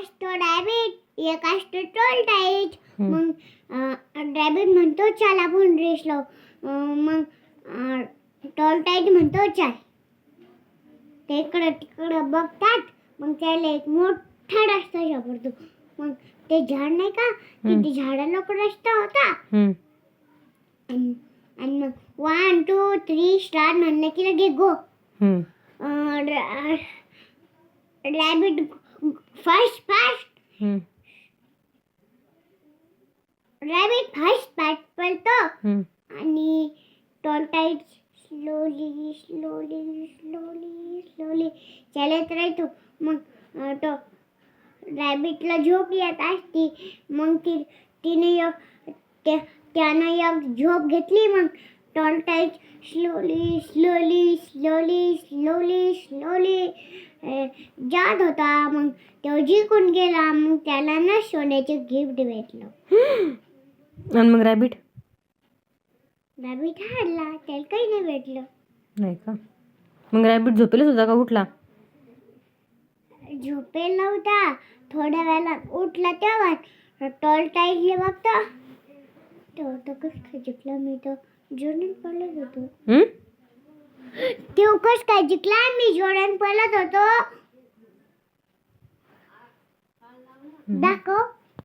असतो रॅबिट एक असतो टॉर्टाईज. मग रॅबिट म्हणतो चल आपण रेस लावू. मग टॉर्टाईज म्हणतो चल. ते इकडं तिकडं बघतात. मग त्याला एक मोठा रस्ता सापडतो. मग ते झाड नाही का तिथे झाडाला रस्ता होता. आणि मग 1 2 3 स्टार्ट म्हणलं की लगे गो. रॅबिट फर्स्ट पळतो आणि टॉर्टाईज स्लोली चालत राहतो. मग रॅबिटला झोप येत असती. मग त्यानं एक झोप घेतली. मग टॉर्टाईज स्लोली जात होता. मग तो जिंकून गेला. मग त्याला ना सोन्याचे गिफ्ट भेटलं. आणि मग रॅबिट हारला. त्याला काही नाही भेटलं. नाही का? मग रॅबिट झोपेलच होता का उठला? झोपेल नव्हता. थोड्या वेळात उठला तेव्हा टॉर्टाईजला बघतो. तो कसं काय जिंकला? मी तर जोरान पळत होतो. तो कसं काय जिंकला? मी जोरान पळत होतो. दाखव.